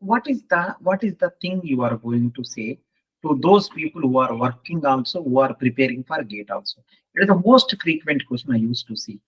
what is the thing you are going to say to those people who are working also, who are preparing for GATE also? It is the most frequent question I used to see.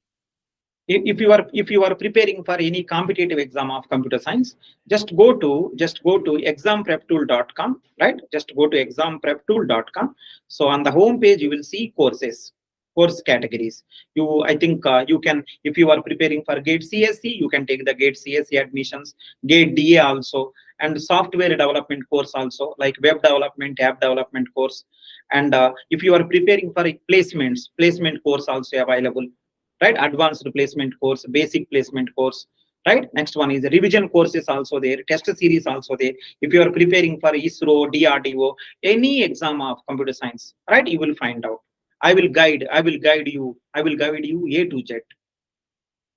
If you are preparing for any competitive exam of computer science, just go to exampreptool.com, right? Just go to exampreptool.com. So on the home page you will see courses, course categories. I think you can, if you are preparing for GATE CSE, you can take the GATE CSE admissions, GATE DA also, and software development course also, like web development, app development course. And if you are preparing for placement course also available, right? Advanced placement course, basic placement course, right? Next one is the revision courses also there, test series also there. If you are preparing for ISRO, DRDO, any exam of computer science, right, you will find out. I will guide you A to Z,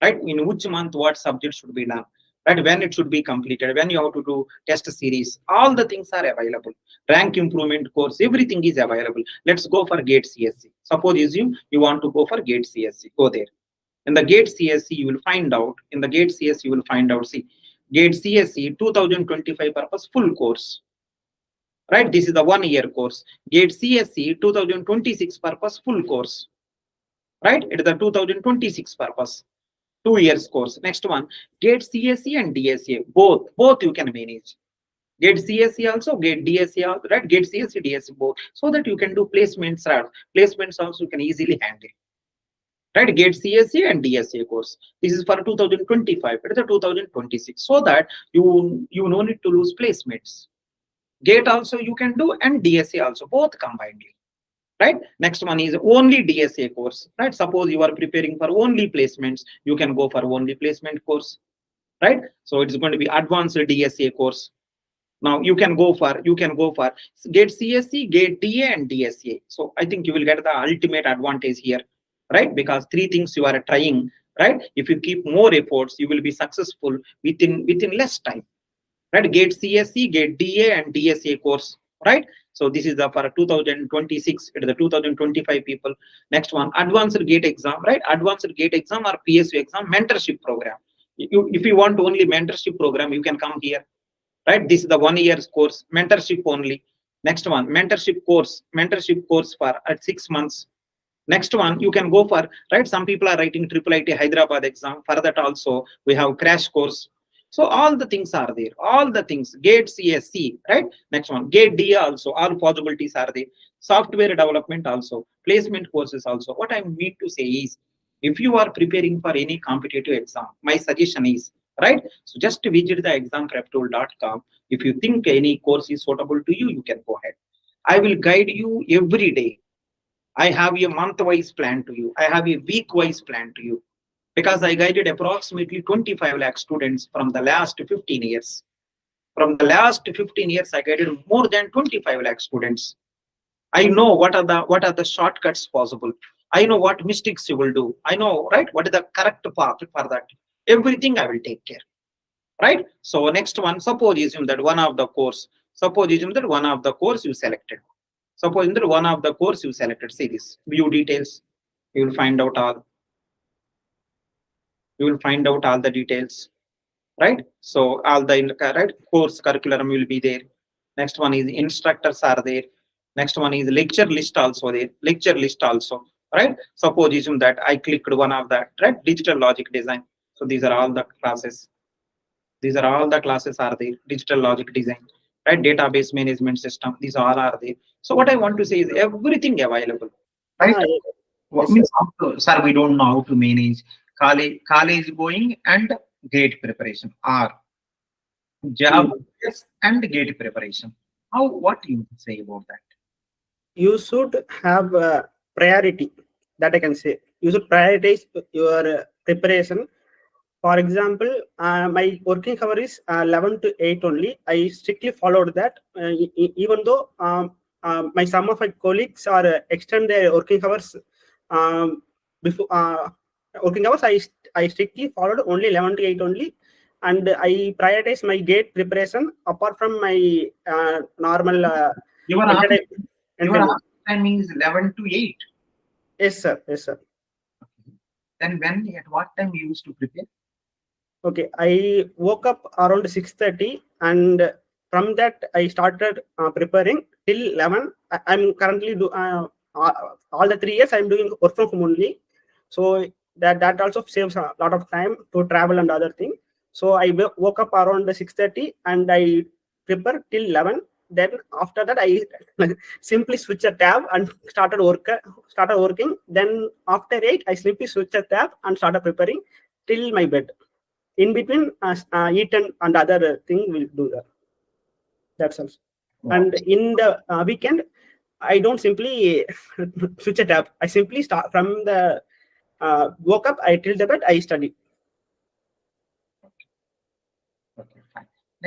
right? In which month what subject should be done, right? When it should be completed, when you have to do test series, all the things are available. Rank improvement course, everything is available. Let's go for GATE CSE. Suppose you want to go for GATE CSE, go there. In the GATE CSE, you will find out. In the GATE CSE, you will find out. See, GATE CSE 2025 purpose full course, right? This is the 1 year course. GATE CSE 2026 purpose full course, right? It is the 2026 purpose 2 years course. Next one, GATE CSE and DSA, both you can manage. GATE CSE also, GATE DSA also, right? GATE CSE, DSA both, so that you can do placements. Right? Placements also you can easily handle. Right, GATE CSE and DSA course. This is for 2025. It is the 2026. So that you no need to lose placements. GATE also you can do, and DSA also, both combinedly. Right. Next one is only DSA course. Right. Suppose you are preparing for only placements, you can go for only placement course. Right. So it is going to be advanced DSA course. Now you can go for GATE CSE, GATE DA, and DSA. So I think you will get the ultimate advantage here. Right, because 3 things you are trying, right? If you keep more efforts, you will be successful within less time, right? GATE CSE, GATE DA, and DSA course, right? So this is the for 2026. It is the 2025 people. Next one, advanced GATE exam, right? Advanced GATE exam or PSU exam mentorship program. If you want only mentorship program, you can come here, right? This is the 1 year course, mentorship only. Next one, mentorship course for at 6 months. Next one, you can go for, right? Some people are writing IIIT Hyderabad exam. For that also, we have crash course. So all the things are there. All the things. GATE CSE, right? Next one, GATE DA also. All possibilities are there. Software development also. Placement courses also. What I mean to say is, if you are preparing for any competitive exam, my suggestion is, right? So just visit the exampreptool.com. If you think any course is suitable to you, you can go ahead. I will guide you every day. I have a month-wise plan to you. I have a week-wise plan to you, because I guided approximately 25 lakh students from the last 15 years. From the last 15 years, I guided more than 25 lakh students. I know what are the shortcuts possible. I know what mistakes you will do. I know, right, what is the correct path for that. Everything I will take care. Right? So next one, suppose assume that one of the course you selected. Suppose in the one of the course you selected, see this, view details, you will find out all the details, right? So all the right course curriculum will be there. Next one is instructors are there. Next one is lecture list also there, right? Suppose assume that I clicked one of that, right? Digital logic design. So these are all the classes. Are there. Digital logic design, right? Database management system. These all are there. So what I want to say is everything available, right? Yes, sir, we don't know how to manage college going and GATE preparation, or job and GATE preparation. What do you say about that? You should have priority. That I can say. You should prioritize your preparation. For example, my working hour is 11 to 8 only. I strictly followed that, even though some of my colleagues are extend their working hours before working hours. I strictly followed only 11 to 8 only, and I prioritize my GATE preparation apart from my normal. Your timing is 11 to 8. Yes, sir. Yes, sir. Then at what time you used to prepare? Okay, I woke up around 6:30, and from that I started preparing till 11. I'm currently all the 3 years I'm doing work from home only, so that also saves a lot of time to travel and other thing. So I woke up around 6:30 and I prepare till 11. Then after that I simply switch a tab and started working. Then after 8 I simply switch a tab and started preparing till my bed. In between, eat and other thing will do that. That's all. And in the weekend, I don't simply switch a tab. I simply start from the woke up. I till the bed. I study.